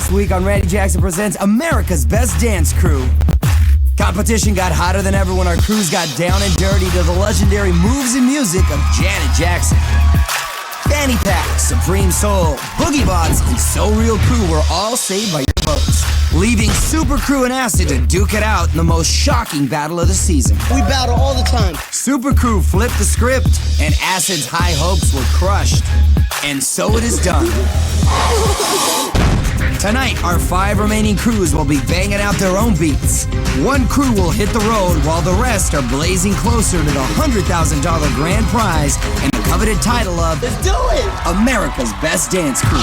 last week on Randy Jackson Presents America's Best Dance Crew. Competition got hotter than ever when our crews got down and dirty to the legendary moves and music of Janet Jackson. Fanny Pack, Supreme Soul, Boogie Bots, and So Real Crew were all saved by your votes, leaving Super Crew and Acid to duke it out in the most shocking battle of the season. We battle all the time. Super Crew flipped the script, and Acid's high hopes were crushed. And so it is done. Tonight, our 5 remaining crews will be banging out their own beats. One crew will hit the road while the rest are blazing closer to the $100,000 grand prize and the coveted title of Let's do it! America's Best Dance Crew.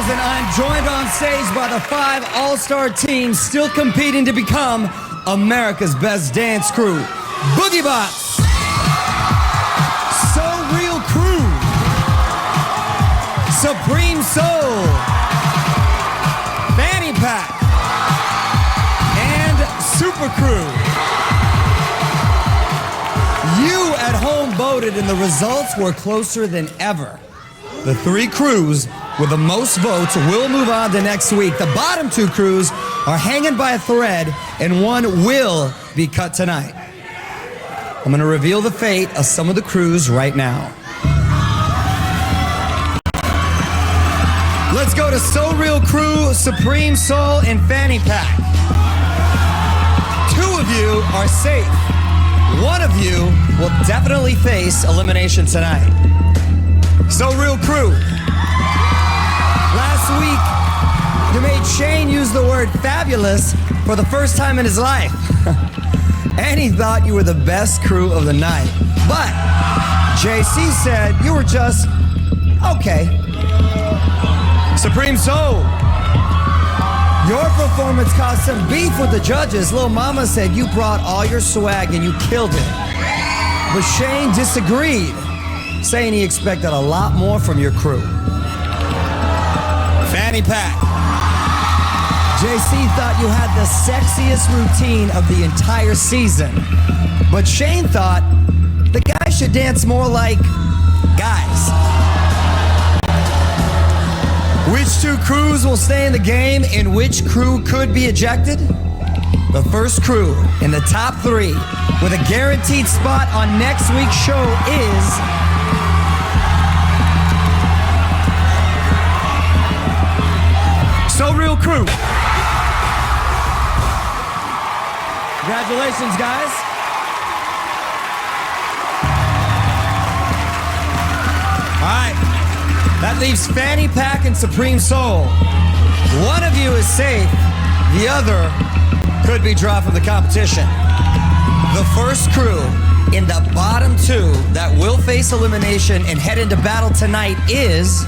And I'm joined on stage by the 5 all-star teams still competing to become America's Best Dance Crew. Boogie Bots, So Real Crew, Supreme Soul, Fanny Pack, and Super Crew. You at home voted and the results were closer than ever. The 3 crews with the most votes will move on to next week. The bottom 2 crews are hanging by a thread, and one will be cut tonight. I'm going to reveal the fate of some of the crews right now. Let's go to So Real Crew, Supreme Soul, and Fanny Pack. 2 of you are safe. 1 of you will definitely face elimination tonight. So Real Crew. Last week, you made Shane use the word fabulous for the first time in his life. And he thought you were the best crew of the night. But JC said you were just okay. Supreme Soul, your performance caused some beef with the judges. Lil Mama said you brought all your swag and you killed it. But Shane disagreed, saying he expected a lot more from your crew. Fanny Pack, JC thought you had the sexiest routine of the entire season. But Shane thought the guys should dance more like guys. Which 2 crews will stay in the game and which crew could be ejected? The first crew in the top 3 with a guaranteed spot on next week's show is So Real Crew. Congratulations, guys. All right, that leaves Fanny Pack and Supreme Soul. One of you is safe, the other could be dropped from the competition. The first crew in the bottom 2 that will face elimination and head into battle tonight is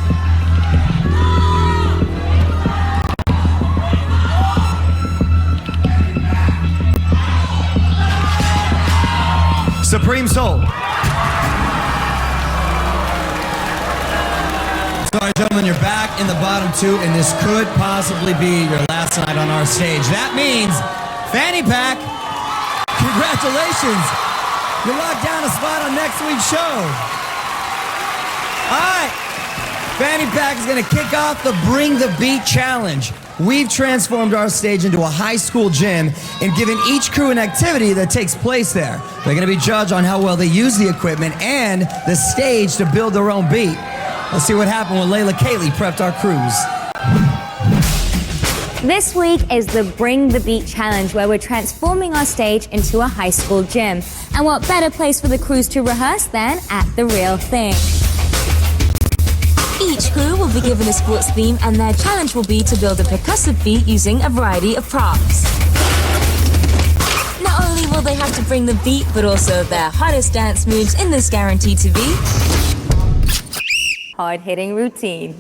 Supreme Soul. Sorry, gentlemen, you're back in the bottom 2, and this could possibly be your last night on our stage. That means, Fanny Pack, congratulations. You locked down a spot on next week's show. All right, Fanny Pack is going to kick off the Bring the Beat Challenge. We've transformed our stage into a high school gym and given each crew an activity that takes place there. They're going to be judged on how well they use the equipment and the stage to build their own beat. Let's see what happened when Layla Kaylee prepped our crews. This week is the Bring the Beat Challenge, where we're transforming our stage into a high school gym. And what better place for the crews to rehearse than at The Real Thing. Each crew will be given a sports theme, and their challenge will be to build a percussive beat using a variety of props. Not only will they have to bring the beat, but also their hottest dance moves in this guaranteed to be hard-hitting routine.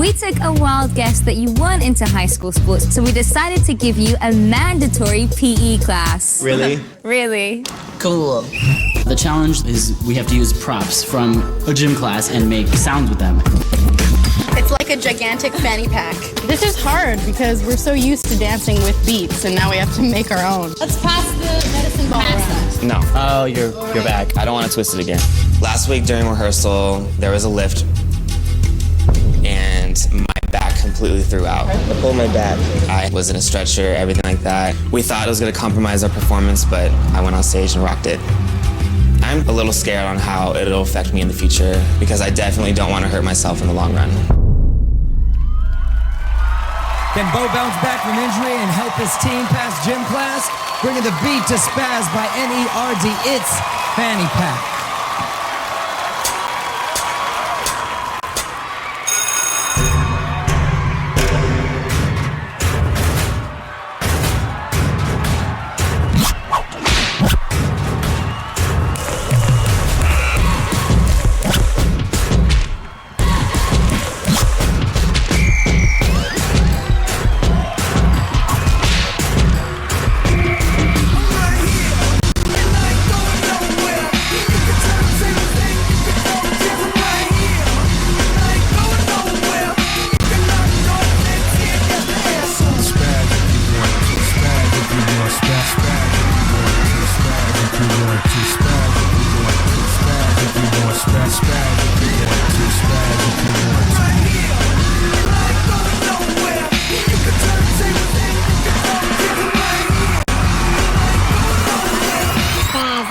We took a wild guess that you weren't into high school sports, so we decided to give you a mandatory PE class. Really? Really? Cool. The challenge is we have to use props from a gym class and make sounds with them. It's like a gigantic fanny pack. This is hard because we're so used to dancing with beats and now we have to make our own. Let's pass the medicine ball around. No. Oh, you're back. I don't want to twist it again. Last week during rehearsal, there was a lift, and my back completely threw out. I pulled my back. I was in a stretcher, everything like that. We thought it was going to compromise our performance, but I went on stage and rocked it. I'm a little scared on how it'll affect me in the future because I definitely don't want to hurt myself in the long run. Can Bo bounce back from injury and help his team pass gym class? Bringing the beat to Spaz by N-E-R-D, it's Fanny Pack.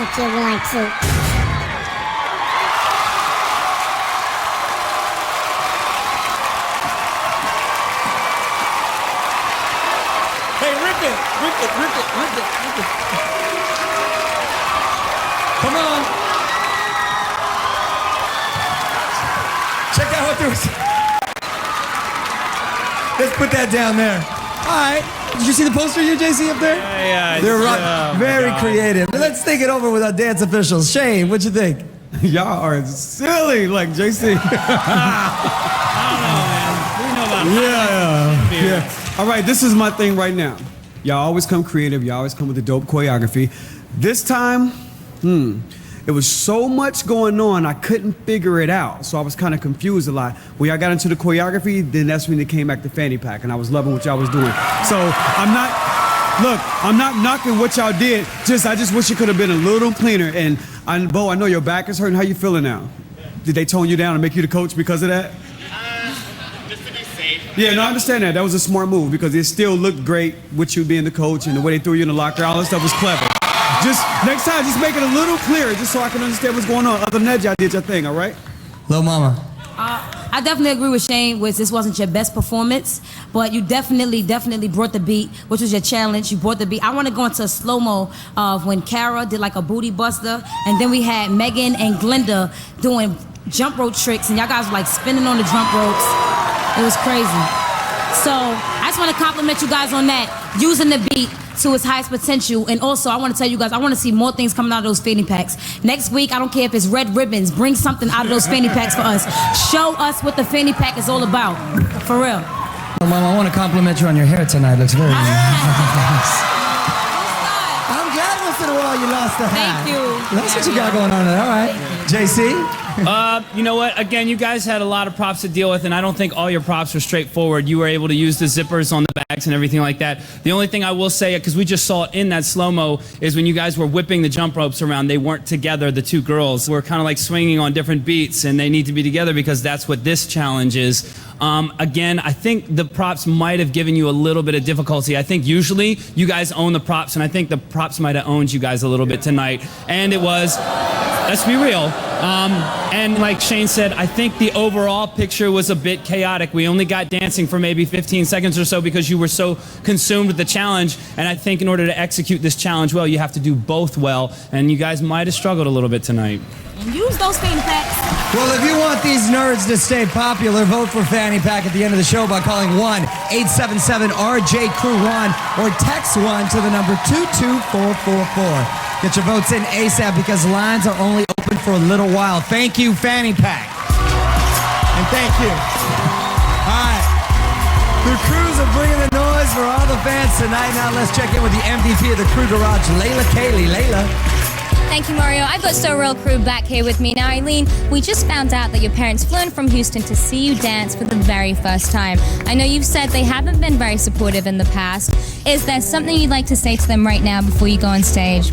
If you want to. Hey, rip it. Come on. Check out what there was. Let's put that down there. All right. Did you see the poster here, JC, up there? Yeah. They're very creative. Let's think it over with our dance officials. Shane, what'd you think? Y'all are silly, like JC. Yeah. All right, this is my thing right now. Y'all always come creative. Y'all always come with the dope choreography. This time, it was so much going on, I couldn't figure it out. So I was kind of confused a lot. When y'all got into the choreography, then that's when it came back to Fanny Pack, and I was loving what y'all was doing. So I'm not knocking what y'all did. I just wish it could have been a little cleaner. And Bo, I know your back is hurting. How you feeling now? Did they tone you down and make you the coach because of that? Just to be safe. Yeah, no, I understand that. That was a smart move because it still looked great with you being the coach and the way they threw you in the locker. All that stuff was clever. Just next time, just make it a little clearer, just so I can understand what's going on. Other than that, y'all did your thing, all right? Lil Mama. I definitely agree with Shane with this wasn't your best performance, but you definitely brought the beat, which was your challenge. You brought the beat. I want to go into a slow-mo of when Kara did like a booty buster, and then we had Megan and Glenda doing jump rope tricks, and y'all guys were like spinning on the jump ropes. It was crazy. So I just want to compliment you guys on that, using the beat to its highest potential. And also, I want to tell you guys, I want to see more things coming out of those fanny packs. Next week, I don't care if it's red ribbons, bring something out of those fanny packs for us. Show us what the fanny pack is all about. For real. Well, Mama, I want to compliment you on your hair tonight. Looks very nice. I'm glad once in a while you lost the hat. Thank you. That's what you got going on there. All right. JC? You know what? Again, you guys had a lot of props to deal with, and I don't think all your props were straightforward. You were able to use the zippers on the bags and everything like that. The only thing I will say, because we just saw it in that slow-mo, is when you guys were whipping the jump ropes around, they weren't together. The two girls were kind of like swinging on different beats, and they need to be together because that's what this challenge is. Again, I think the props might have given you a little bit of difficulty. I think usually you guys own the props, and I think the props might have owned you guys a little bit tonight. And it was, let's be real, and like Shane said, I think the overall picture was a bit chaotic. We only got dancing for maybe 15 seconds or so because you were so consumed with the challenge. And I think in order to execute this challenge well, you have to do both well. And you guys might have struggled a little bit tonight. And use those fanny packs. Well, if you want these nerds to stay popular, vote for Fanny Pack at the end of the show by calling 1-877-RJ-CREW-1 or text 1 to the number 22444. Get your votes in ASAP because lines are only open for a little while. Thank you, Fanny Pack. And thank you. All right. The crews are bringing the noise for all the fans tonight. Now let's check in with the MVP of the Crew Garage, Layla Kaylee. Layla. Thank you, Mario. I've got So Real Crew back here with me. Now, Eileen, we just found out that your parents flew in from Houston to see you dance for the very first time. I know you've said they haven't been very supportive in the past. Is there something you'd like to say to them right now before you go on stage?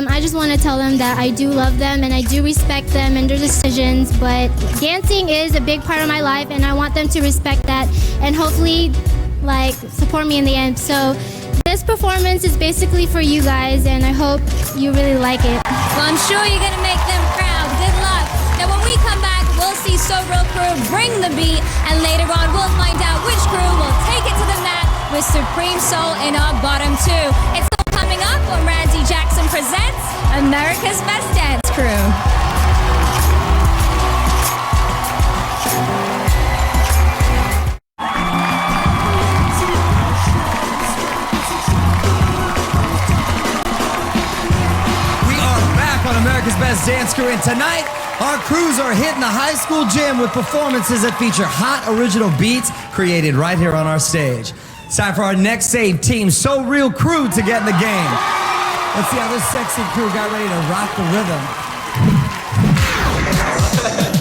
I just want to tell them that I do love them and I do respect them and their decisions, but dancing is a big part of my life and I want them to respect that and hopefully support me in the end. So this performance is basically for you guys and I hope you really like it. Well, I'm sure you're going to make them proud. Good luck. Now, when we come back, we'll see So Real Crew bring the beat, and later on we'll find out which crew will take it to the mat with Supreme Soul in our bottom two. It's all coming up when Randy Jackson presents America's Best Dance Crew. On America's Best Dance Crew, and tonight our crews are hitting the high school gym with performances that feature hot original beats created right here on our stage. It's time for our next save team, So Real Crew, to get in the game. Let's see how this sexy crew got ready to rock the rhythm.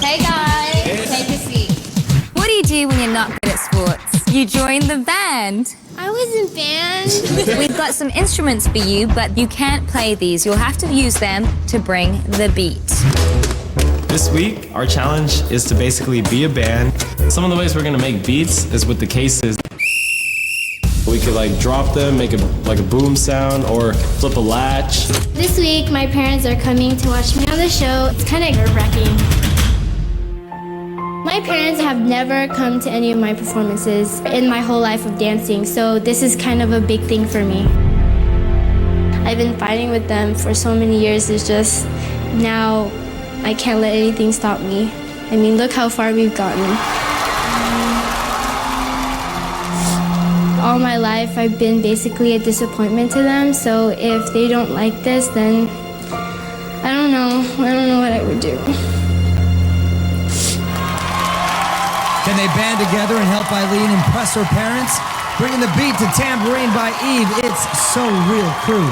Hey guys, take a seat. What do you do when you're not good at sports? You join the band. I was in band. We've got some instruments for you, but you can't play these. You'll have to use them to bring the beat. This week, our challenge is to basically be a band. Some of the ways we're gonna make beats is with the cases. We could drop them, make a boom sound, or flip a latch. This week, my parents are coming to watch me on the show. It's kind of nerve-wracking. My parents have never come to any of my performances in my whole life of dancing, so this is kind of a big thing for me. I've been fighting with them for so many years, it's just now I can't let anything stop me. I mean, look how far we've gotten. All my life I've been basically a disappointment to them, so if they don't like this, then I don't know what I would do. Can they band together and help Eileen impress her parents? Bringing the beat to Tambourine by Eve, it's So Real Crew.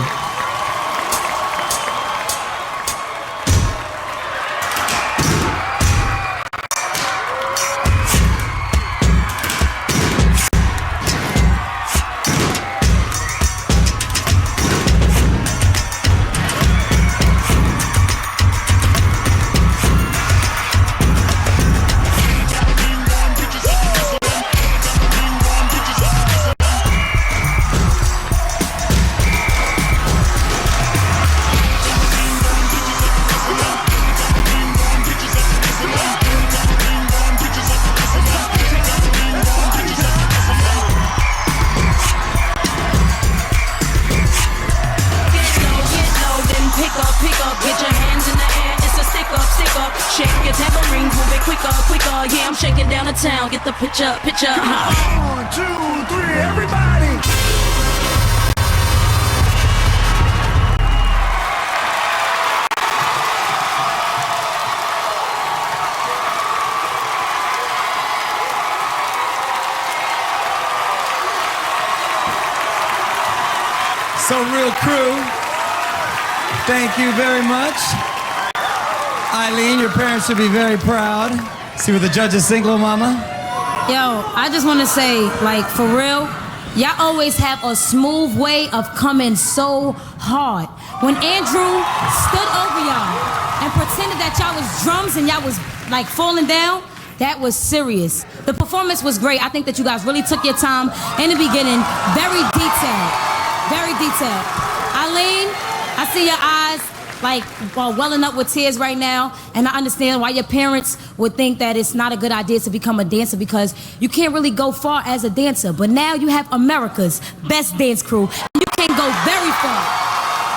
Town, get the picture. 1, 2, 3, everybody! So Real Crew, thank you very much. Eileen, your parents should be very proud. See what the judges think, little mama? Yo, I just want to say, for real, y'all always have a smooth way of coming so hard. When Andrew stood over y'all and pretended that y'all was drums and y'all was, falling down, that was serious. The performance was great. I think that you guys really took your time in the beginning. Very detailed. Very detailed. Eileen, I see your eyes welling up with tears right now, and I understand why your parents would think that it's not a good idea to become a dancer because you can't really go far as a dancer. But now you have America's Best Dance Crew, and you can go very far.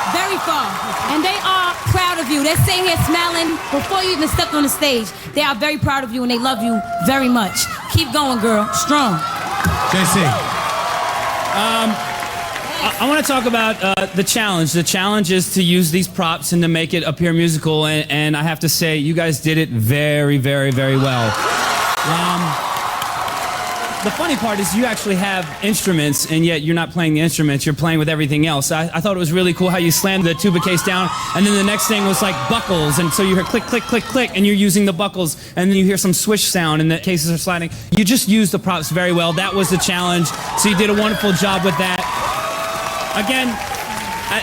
Very far. And they are proud of you. They're sitting here smiling before you even stepped on the stage. They are very proud of you, and they love you very much. Keep going, girl. Strong. JC. I want to talk about the challenge. The challenge is to use these props and to make it appear musical, and I have to say, you guys did it very, very, very well. The funny part is you actually have instruments, and yet you're not playing the instruments, you're playing with everything else. I thought it was really cool how you slammed the tuba case down, and then the next thing was like buckles, and so you hear click, click, click, click, and you're using the buckles, and then you hear some swish sound, and the cases are sliding. You just used the props very well. That was the challenge, so you did a wonderful job with that. Again,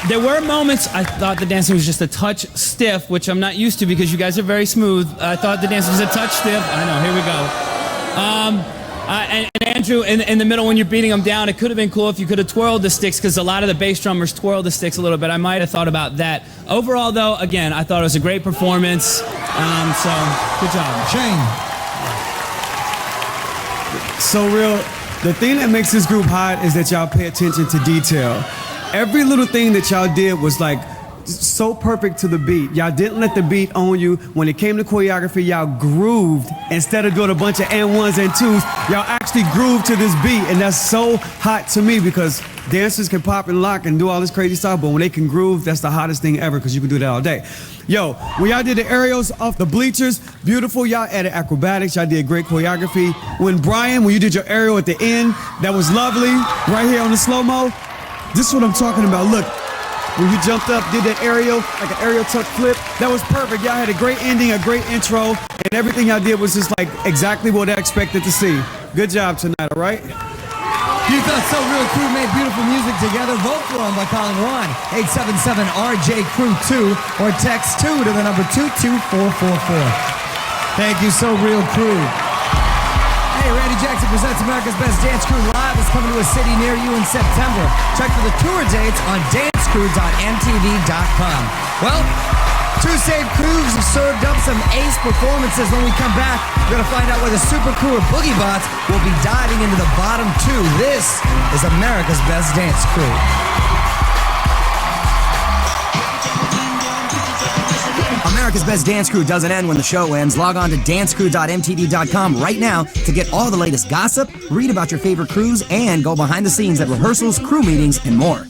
there were moments I thought the dancing was just a touch stiff, which I'm not used to because you guys are very smooth. I thought the dancing was a touch stiff. I know, here we go. And Andrew, in the middle when you're beating them down, it could have been cool if you could have twirled the sticks because a lot of the bass drummers twirl the sticks a little bit. I might have thought about that. Overall, though, again, I thought it was a great performance. So, good job. Shane. So real, the thing that makes this group hot is that y'all pay attention to detail. Every little thing that y'all did was like so perfect to the beat. Y'all didn't let the beat own you. When it came to choreography, y'all grooved. Instead of doing a bunch of and ones and twos, y'all actually grooved to this beat. And that's so hot to me because dancers can pop and lock and do all this crazy stuff, but when they can groove, that's the hottest thing ever because you can do that all day. Yo, when y'all did the aerials off the bleachers, beautiful. Y'all added acrobatics. Y'all did great choreography. When you did your aerial at the end, that was lovely. Right here on the slow-mo. This is what I'm talking about. Look. When you jumped up, did that aerial, like an aerial tuck flip, that was perfect. Y'all had a great ending, a great intro, and everything y'all did was just like exactly what I expected to see. Good job tonight, all right? You thought So Real Crew made beautiful music together? Vote for them by calling 1-877-RJ-CREW-2 or text 2 to the number 22444. Thank you, So Real Crew. Hey, Randy Jackson presents America's Best Dance Crew Live. It's coming to a city near you in September. Check for the tour dates on dancecrew.mtv.com. Well, two saved crews have served up some ace performances. When we come back, we're going to find out whether Super Crew or Boogie Bots will be diving into the bottom two. This is America's Best Dance Crew. America's Best Dance Crew doesn't end when the show ends. Log on to dancecrew.mtv.com right now to get all the latest gossip, read about your favorite crews, and go behind the scenes at rehearsals, crew meetings, and more.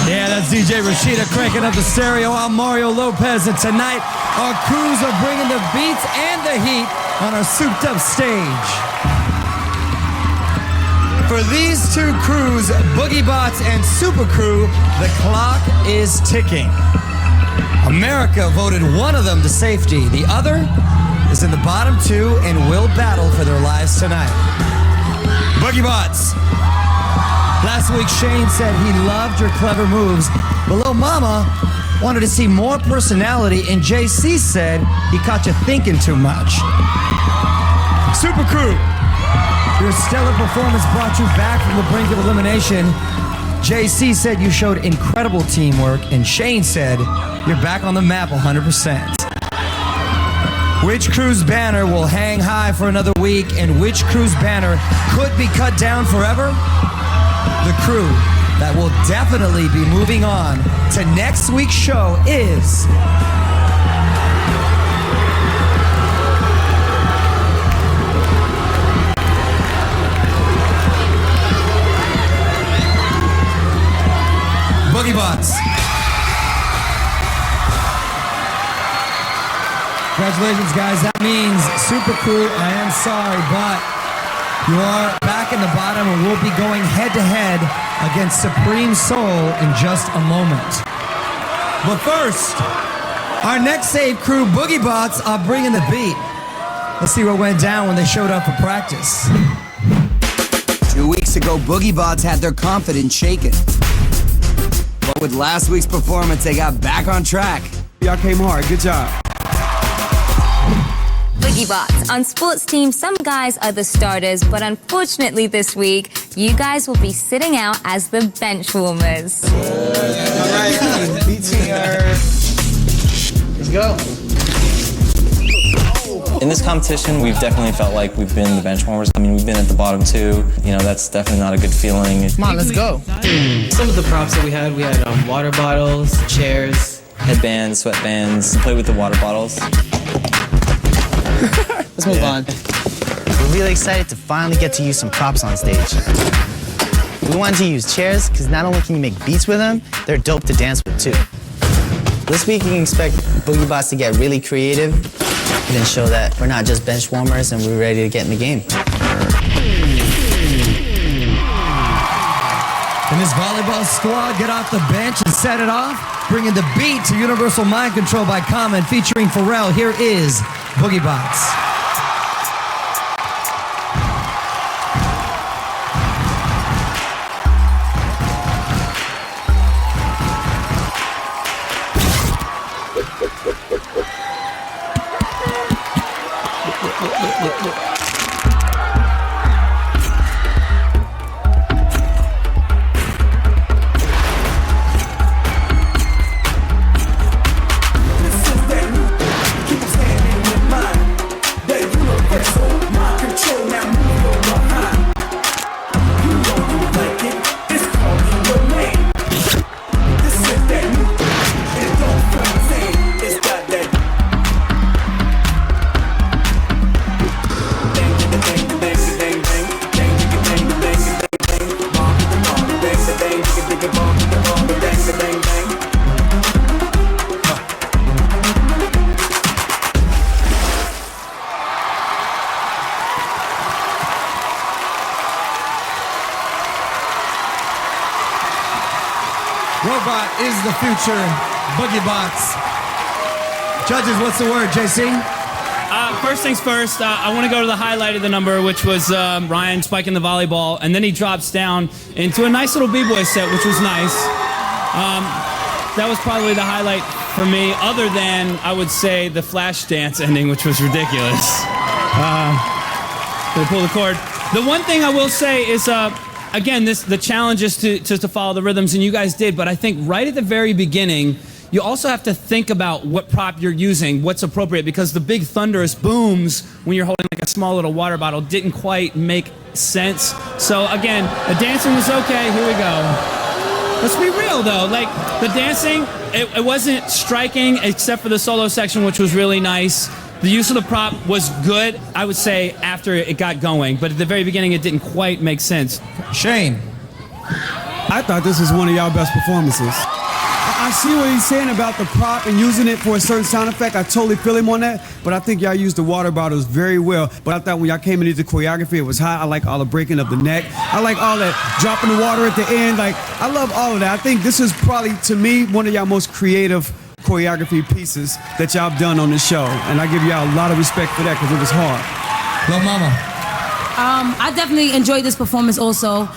Yeah, that's DJ Rashida cranking up the stereo. I'm Mario Lopez, and tonight our crews are bringing the beats and the heat on our souped-up stage. For these two crews, Boogie Bots and Super Crew, the clock is ticking. America voted one of them to safety. The other is in the bottom two and will battle for their lives tonight. Boogie Bots. Last week, Shane said he loved your clever moves, but Lil Mama wanted to see more personality, and JC said he caught you thinking too much. Super Crew. Your stellar performance brought you back from the brink of elimination. JC said you showed incredible teamwork, and Shane said you're back on the map 100%. Which crew's banner will hang high for another week, and which crew's banner could be cut down forever? The crew that will definitely be moving on to next week's show is... Boogie Bots. Congratulations, guys. That means Super Crew, I am sorry, but you are back in the bottom and we'll be going head-to-head against Supreme Soul in just a moment. But first, our next save crew, Boogie Bots, are bringing the beat. Let's see what went down when they showed up for practice. 2 weeks ago, Boogie Bots had their confidence shaken. But with last week's performance, they got back on track. Y'all came hard. Good job. Boogie Bots. On sports teams, some guys are the starters, but unfortunately this week, you guys will be sitting out as the bench warmers. All right, let's go. In this competition, we've definitely felt like we've been the bench warmers. I mean, we've been at the bottom two. You know, that's definitely not a good feeling. Come on, let's go. Some of the props that we had water bottles, chairs, headbands, sweatbands, play with the water bottles. Let's move on. We're really excited to finally get to use some props on stage. We wanted to use chairs because not only can you make beats with them, they're dope to dance with too. This week you can expect Boogie Bots to get really creative and then show that we're not just bench warmers and we're ready to get in the game. And this volleyball squad get off the bench and set it off, bringing the beat to Universal Mind Control by Common featuring Pharrell. Here is Boogie Bots. Robot is the future. Boogie Bots. Judges, what's the word, JC? First things first, I want to go to the highlight of the number, which was Ryan spiking the volleyball, and then he drops down into a nice little b-boy set, which was nice. That was probably the highlight for me, other than, I would say, the flash dance ending, which was ridiculous. They pull the cord. The one thing I will say is, again, the challenge is to follow the rhythms, and you guys did, but I think right at the very beginning, you also have to think about what prop you're using, what's appropriate, because the big thunderous booms when you're holding like a small little water bottle didn't quite make sense. So again, the dancing was okay, here we go. Let's be real though, like the dancing, it wasn't striking except for the solo section, which was really nice. The use of the prop was good, I would say, after it got going, but at the very beginning it didn't quite make sense. Shane. I thought this was one of y'all best performances. I see what he's saying about the prop and using it for a certain sound effect. I totally feel him on that, but I think y'all used the water bottles very well. But I thought when y'all came into the choreography, it was hot. I like all the breaking of the neck. I like all that dropping the water at the end. Like, I love all of that. I think this is probably, to me, one of y'all most creative choreography pieces that y'all have done on this show. And I give y'all a lot of respect for that because it was hard. Lil Mama. I definitely enjoyed this performance also.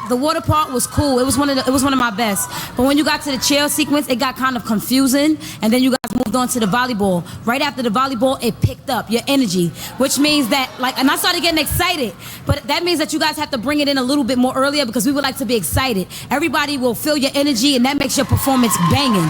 The water part was cool. It was one of my best. But when you got to the chair sequence, it got kind of confusing, and then you guys moved on to the volleyball. Right after the volleyball, it picked up your energy, which means that, and I started getting excited, but that means that you guys have to bring it in a little bit more earlier because we would like to be excited. Everybody will feel your energy, and that makes your performance banging.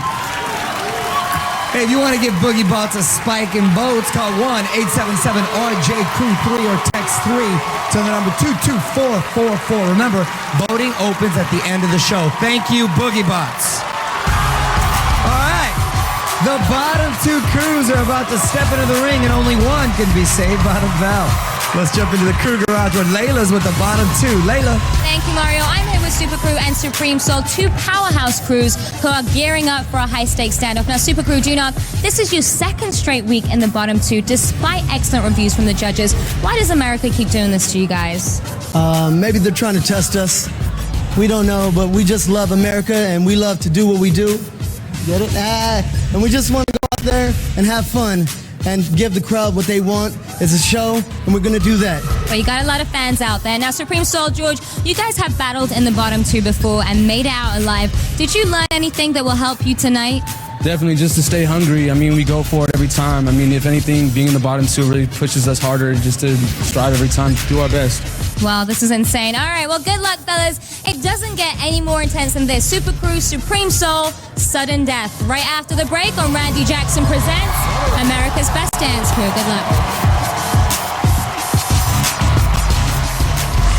Hey, if you want to give Boogie Bots a spike in votes, call 1-877-RJ-CREW-3 or text 3 to the number 22444. Remember, voting opens at the end of the show. Thank you, Boogie Bots. All right, the bottom two crews are about to step into the ring, and only one can be saved by the bell. Let's jump into the crew garage where Layla's with the bottom two. Layla. Thank you, Mario. I'm here with Super Crew and Supreme Soul, two powerhouse crews who are gearing up for a high-stakes standoff. Now, Super Crew, Junok, this is your second straight week in the bottom two, despite excellent reviews from the judges. Why does America keep doing this to you guys? Maybe they're trying to test us. We don't know, but we just love America, and we love to do what we do. Get it? And we just want to go out there and have fun and give the crowd what they want. It's a show, and we're going to do that. Well, you got a lot of fans out there. Now, Supreme Soul, George, you guys have battled in the bottom two before and made it out alive. Did you learn anything that will help you tonight? Definitely just to stay hungry. I mean, we go for it every time. I mean, if anything, being in the bottom two really pushes us harder just to strive every time to do our best. Wow, this is insane. All right, well, good luck, fellas. It doesn't get any more intense than this. Super Crew, Supreme Soul, Sudden Death. Right after the break on Randy Jackson Presents America's Best Dance Crew. Good luck.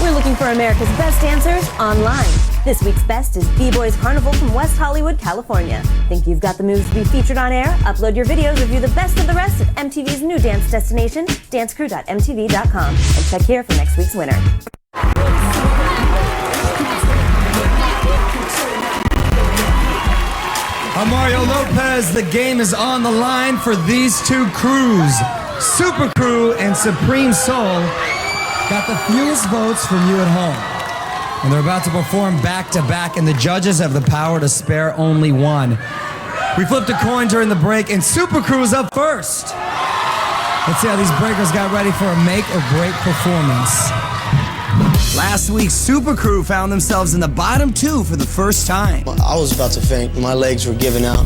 We're looking for America's Best Dancers online. This week's best is B-Boys Carnival from West Hollywood, California. Think you've got the moves to be featured on air? Upload your videos, review the best of the rest at MTV's new dance destination, dancecrew.mtv.com. And check here for next week's winner. I'm Mario Lopez. The game is on the line for these two crews. Super Crew and Supreme Soul got the fewest votes from you at home. And they're about to perform back to back, and the judges have the power to spare only one. We flipped a coin during the break, and Super Crew is up first. Let's see how these breakers got ready for a make or break performance. Last week, Super Crew found themselves in the bottom two for the first time. I was about to faint. My legs were giving out.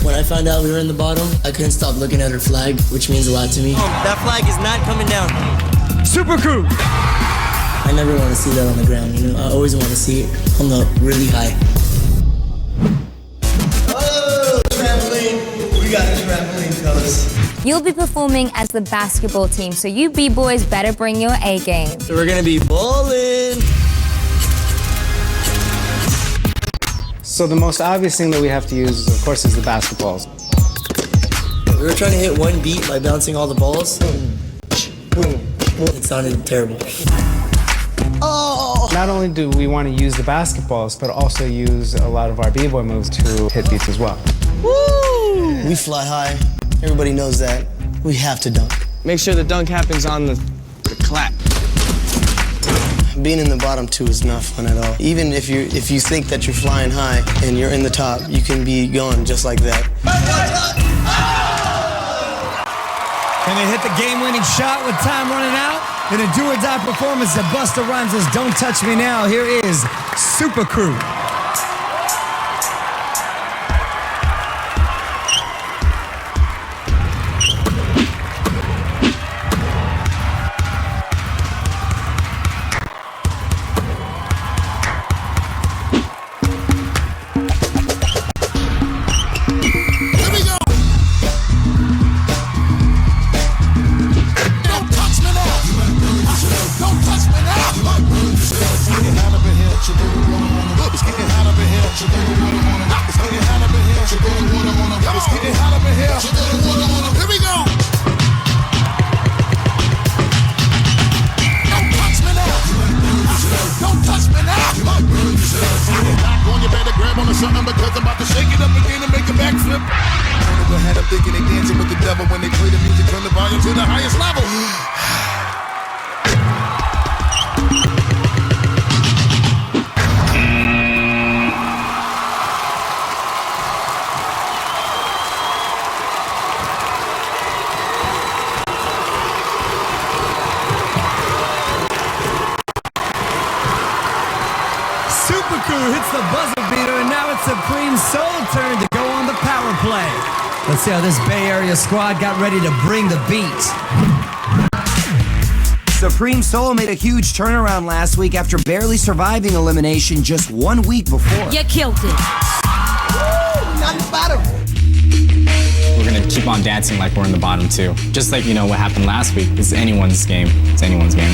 When I found out we were in the bottom, I couldn't stop looking at her flag, which means a lot to me. That flag is not coming down. Super Crew! I never want to see that on the ground, you know? I always want to see it hung up really high. Oh, trampoline. We got a trampoline, fellas. You'll be performing as the basketball team, so you B-boys better bring your A game. So we're gonna be bowling. So the most obvious thing that we have to use, of course, is the basketballs. We were trying to hit one beat by bouncing all the balls. It sounded terrible. Oh! Not only do we want to use the basketballs, but also use a lot of our b-boy moves to hit beats as well. Woo! We fly high. Everybody knows that. We have to dunk. Make sure the dunk happens on the clap. Being in the bottom two is not fun at all. Even if you think that you're flying high and you're in the top, you can be gone just like that. Can they hit the game-winning shot with time running out? In a do-or-die performance that Busta Rhymes says, "Don't touch me now." Here is Super Crew. Super Crew hits the buzzer beater, and now it's Supreme Soul turn to go on the power play. Let's see how this Bay Area squad got ready to bring the beat. Supreme Soul made a huge turnaround last week after barely surviving elimination just 1 week before. You killed it. Woo! Not the bottom. We're gonna keep on dancing like we're in the bottom two. Just like, what happened last week. It's anyone's game. It's anyone's game.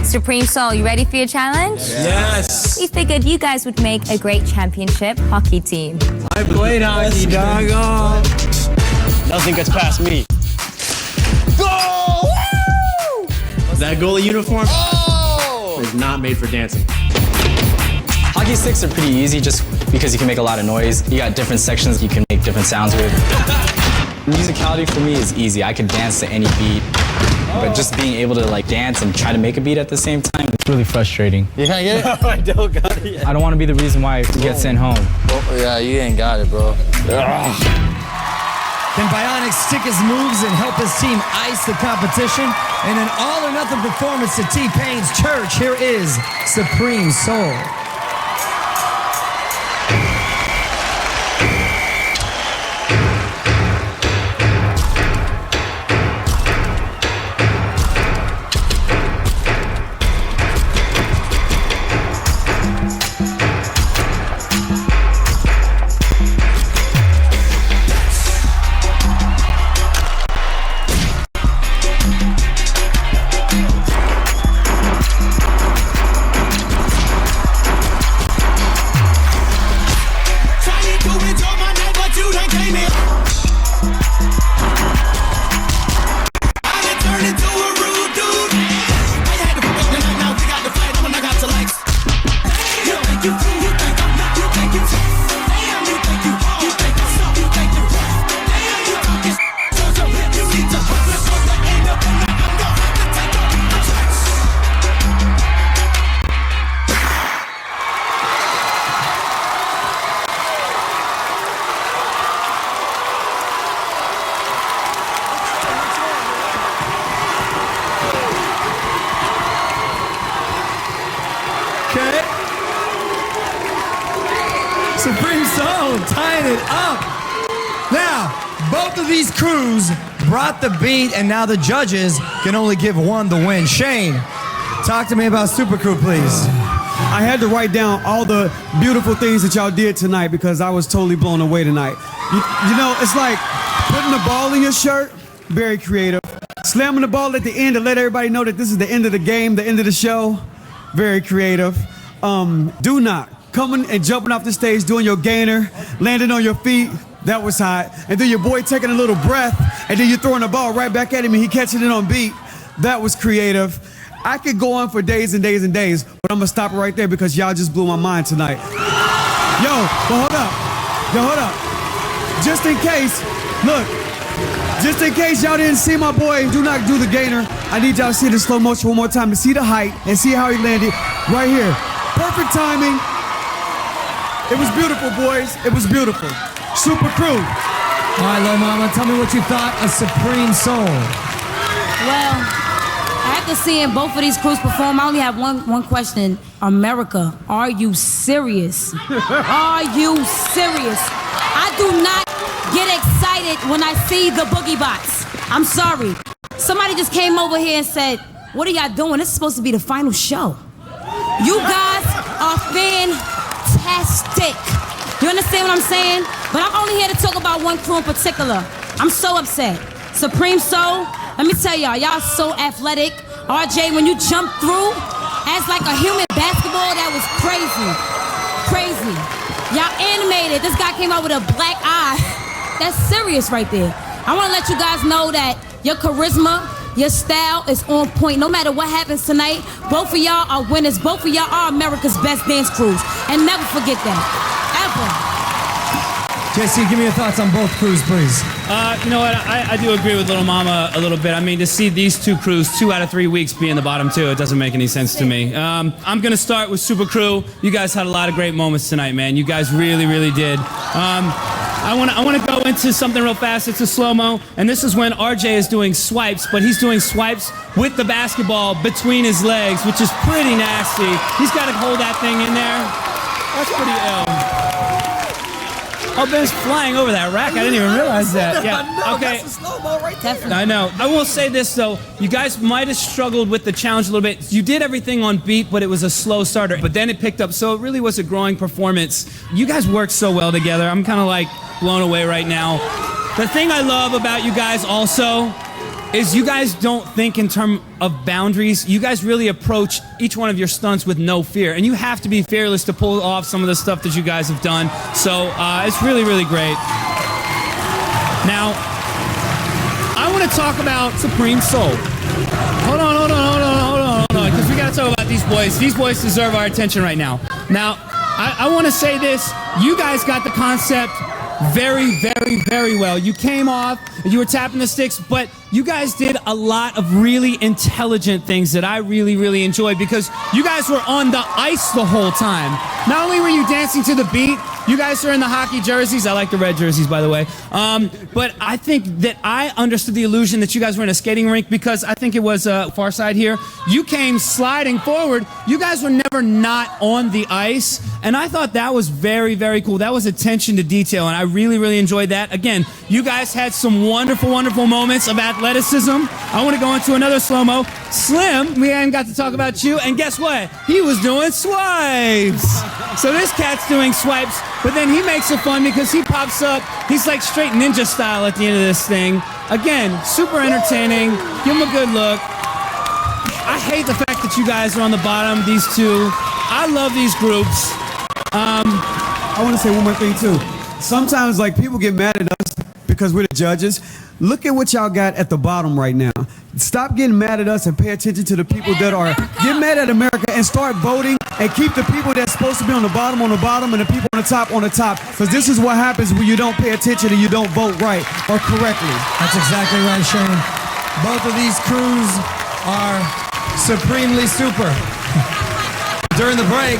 Supreme Soul, you ready for your challenge? Yes. We figured you guys would make a great championship hockey team. I played hockey, dog. Nothing gets past me. Go! Woo! That goalie uniform is not made for dancing. Hockey sticks are pretty easy just because you can make a lot of noise. You got different sections you can make different sounds with. Musicality for me is easy. I can dance to any beat. But just being able to dance and try to make a beat at the same time, it's really frustrating. You can't get it? No, I don't got it yet. I don't want to be the reason why he gets sent home. Oh, yeah, you ain't got it, bro. Can Bionic stick his moves and help his team ice the competition? In an all-or-nothing performance to T-Pain's Church, here is Supreme Soul. Supreme Soul tying it up. Now, both of these crews brought the beat, and now the judges can only give one the win. Shane, talk to me about Super Crew, please. I had to write down all the beautiful things that y'all did tonight because I was totally blown away tonight. You know, it's like putting the ball in your shirt, very creative. Slamming the ball at the end to let everybody know that this is the end of the game, the end of the show, very creative. Do not coming and jumping off the stage, doing your gainer, landing on your feet. That was hot. And then your boy taking a little breath, and then you're throwing the ball right back at him, and he catching it on beat. That was creative. I could go on for days and days and days, but I'm gonna stop right there because y'all just blew my mind tonight. Yo, but hold up. Just in case, look, just in case y'all didn't see my boy do not do the gainer, I need y'all to see the slow motion one more time to see the height and see how he landed right here. Perfect timing. It was beautiful, boys. It was beautiful. Super Crew. All right, Lil Mama, tell me what you thought of Supreme Soul. Well, after seeing both of these crews perform, I only have one question. America, are you serious? Are you serious? I do not get excited when I see the boogie bots. I'm sorry. Somebody just came over here and said, what are y'all doing? This is supposed to be the final show. You guys are fantastic. You understand what I'm saying? But I'm only here to talk about one crew in particular. I'm so upset. Supreme Soul, let me tell y'all so athletic. RJ, when you jump through as like a human basketball, that was crazy. Crazy. Y'all animated. This guy came out with a black eye. That's serious right there. I want to let you guys know that your charisma, your style is on point. No matter what happens tonight, both of y'all are winners. Both of y'all are America's best dance crews. And never forget that. JC, give me your thoughts on both crews, please. You know what? I do agree with Little Mama a little bit. I mean, to see these two crews 2 out of 3 weeks be in the bottom two, it doesn't make any sense to me. I'm going to start with Super Crew. You guys had a lot of great moments tonight, man. You guys really, really did. I want to go into something real fast. It's a slow-mo, and this is when RJ is doing swipes, but he's doing swipes with the basketball between his legs, which is pretty nasty. He's got to hold that thing in there. That's pretty ill. Oh, Ben's flying over that rack. I didn't even realize that. Yeah. Okay. That's a slow-mo right there. I know. I will say this, though. You guys might have struggled with the challenge a little bit. You did everything on beat, but it was a slow starter. But then it picked up, so it really was a growing performance. You guys worked so well together. I'm kind of like blown away right now. The thing I love about you guys also is you guys don't think in terms of boundaries. You guys really approach each one of your stunts with no fear. And you have to be fearless to pull off some of the stuff that you guys have done. So it's really, really great. Now, I want to talk about Supreme Soul. Hold on, because we got to talk about these boys. These boys deserve our attention right now. Now, I want to say this. You guys got the concept very, very, very well. You came off, you were tapping the sticks, but you guys did a lot of really intelligent things that I really, really enjoyed because you guys were on the ice the whole time. Not only were you dancing to the beat, you guys are in the hockey jerseys. I like the red jerseys, by the way. But I think that I understood the illusion that you guys were in a skating rink because I think it was far side here. You came sliding forward. You guys were never not on the ice. And I thought that was very, very cool. That was attention to detail, and I really, really enjoyed that. Again, you guys had some wonderful, wonderful moments of athleticism. I want to go into another slow-mo. Slim, we haven't got to talk about you, and guess what? He was doing swipes. So this cat's doing swipes, but then he makes it fun because he pops up. He's like straight ninja style at the end of this thing. Again, super entertaining. Give him a good look. I hate the fact that you guys are on the bottom, these two. I love these groups. I want to say one more thing too. Sometimes like people get mad at us because we're the judges. Look at what y'all got at the bottom right now. Stop getting mad at us and pay attention to the people that are. Get mad at America and start voting and keep the people that's supposed to be on the bottom and the people on the top. Because this is what happens when you don't pay attention and you don't vote right or correctly. That's exactly right, Shane. Both of these crews are supremely super. During the break,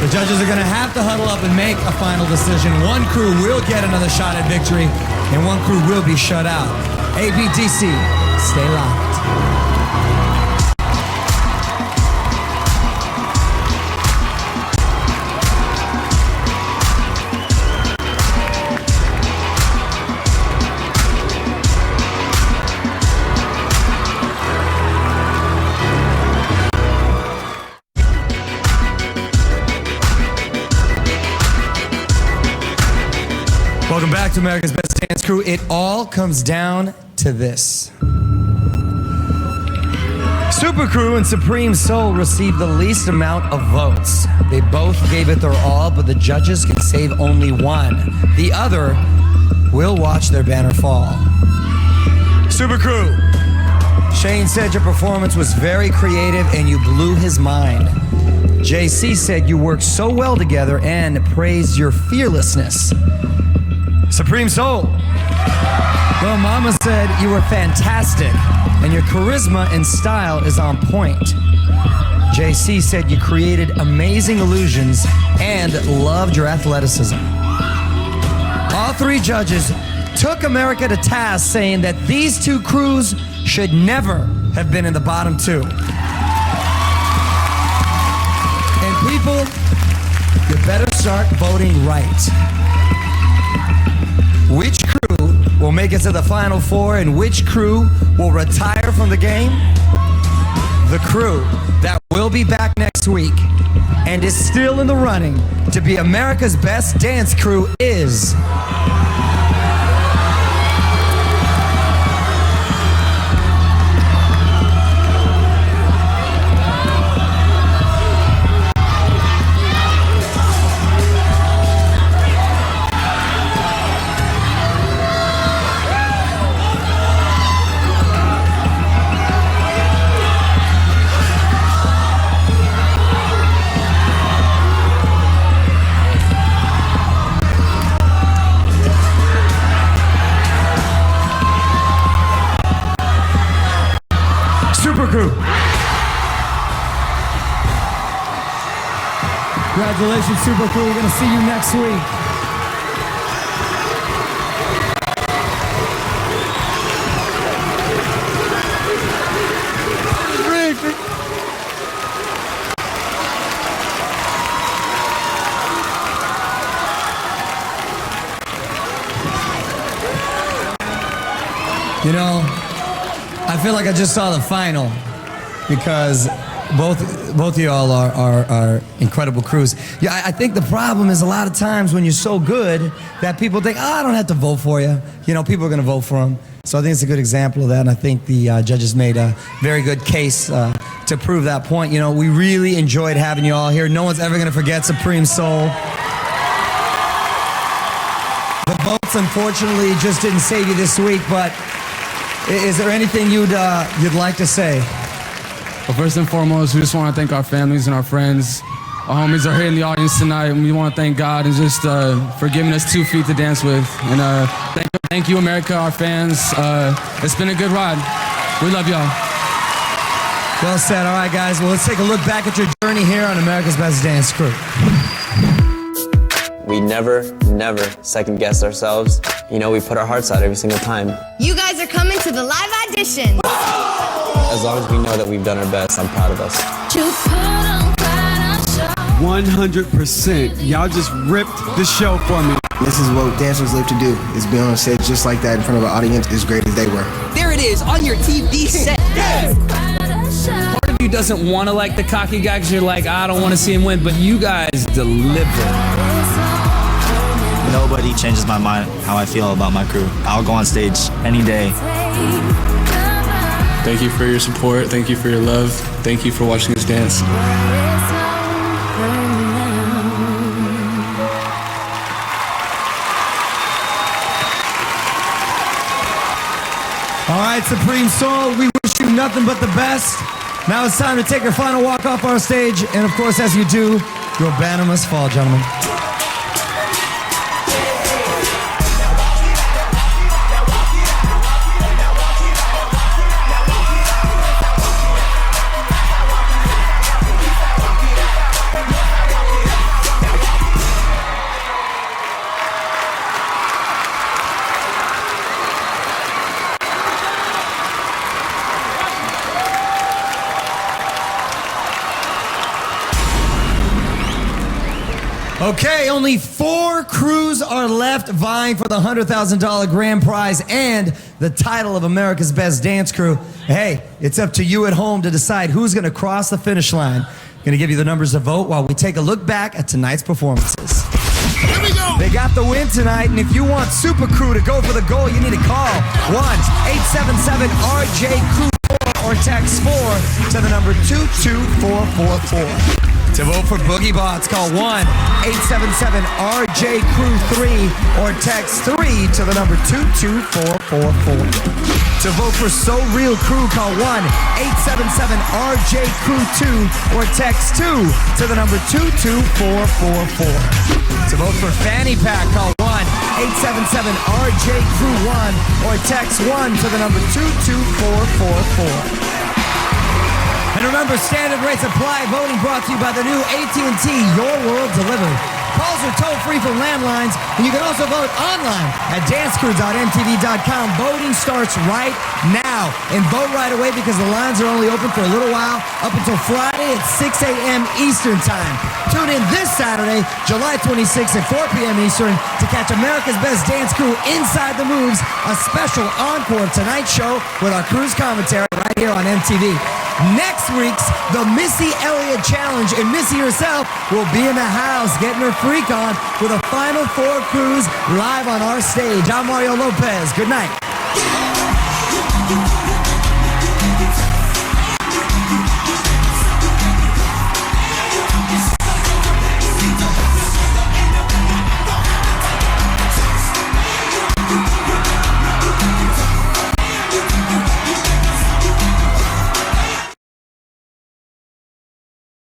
the judges are going to have to huddle up and make a final decision. One crew will get another shot at victory, and one crew will be shut out. ABDC, stay locked. Welcome back to America's Best Dance Crew. It all comes down to this. Super Crew and Supreme Soul received the least amount of votes. They both gave it their all, but the judges can save only one. The other will watch their banner fall. Super Crew, Shane said your performance was very creative and you blew his mind. JC said you worked so well together and praised your fearlessness. Supreme Soul, well, Mama said you were fantastic and your charisma and style is on point. JC said you created amazing illusions and loved your athleticism. All three judges took America to task, saying that these two crews should never have been in the bottom two. And people, you better start voting right. Which crew will make it to the Final Four and which crew will retire from the game? The crew that will be back next week and is still in the running to be America's Best Dance Crew is... Crew. Congratulations, Super Crew. We're going to see you next week. You know, I feel like I just saw the final because both of y'all are incredible crews. Yeah, I think the problem is a lot of times when you're so good that people think, oh, I don't have to vote for you. You know, people are going to vote for them. So I think it's a good example of that, and I think the judges made a very good case to prove that point. You know, we really enjoyed having you all here. No one's ever going to forget Supreme Soul. The votes, unfortunately, just didn't save you this week, but is there anything you'd like to say? Well, first and foremost, we just want to thank our families and our friends. Our homies are here in the audience tonight, and we want to thank God and just for giving us 2 feet to dance with. And thank you, America, our fans. It's been a good ride. We love y'all. Well said. All right, guys. Well, let's take a look back at your journey here on America's Best Dance Crew. We never second-guess ourselves. You know, we put our hearts out every single time. You guys are coming to the live audition. As long as we know that we've done our best, I'm proud of us. 100%. Y'all just ripped the show for me. This is what dancers live to do, is be on stage just like that in front of an audience as great as they were. There it is, on your TV set. Part of you doesn't want to like the cocky guy because you're like, I don't want to see him win, but you guys deliver. Nobody changes my mind how I feel about my crew. I'll go on stage any day. Thank you for your support. Thank you for your love. Thank you for watching us dance. All right, Supreme Soul, we wish you nothing but the best. Now it's time to take your final walk off our stage. And of course, as you do, your banner must fall, gentlemen. Okay, only 4 crews are left vying for the $100,000 grand prize and the title of America's Best Dance Crew. Hey, it's up to you at home to decide who's going to cross the finish line. I'm going to give you the numbers to vote while we take a look back at tonight's performances. Here we go! got the win tonight, and if you want Super Crew to go for the goal, you need to call 1-877-RJ-CREW4 or text 4 to the number 22444. To vote for Boogie Bots, call 1-877-RJ-CREW3 or text 3 to the number 22444. To vote for So Real Crew, call 1-877-RJ-CREW2 or text 2 to the number 22444. To vote for Fanny Pack, call 1-877-RJ-CREW1 or text 1 to the number 22444. And remember, standard rates apply. Voting brought to you by the new AT&T Your World Delivered. Calls are toll-free from landlines, and you can also vote online at dancecrew.mtv.com. Voting starts right now. And vote right away because the lines are only open for a little while, up until Friday at 6 a.m. Eastern Time. Tune in this Saturday, July 26th at 4 p.m. Eastern to catch America's Best Dance Crew Inside the Moves, a special encore of tonight's show with our cruise commentary right here on MTV. Next week's The Missy Elliott Challenge, and Missy herself will be in the house getting her freak on with a final 4 crews live on our stage. I'm Mario Lopez. Good night.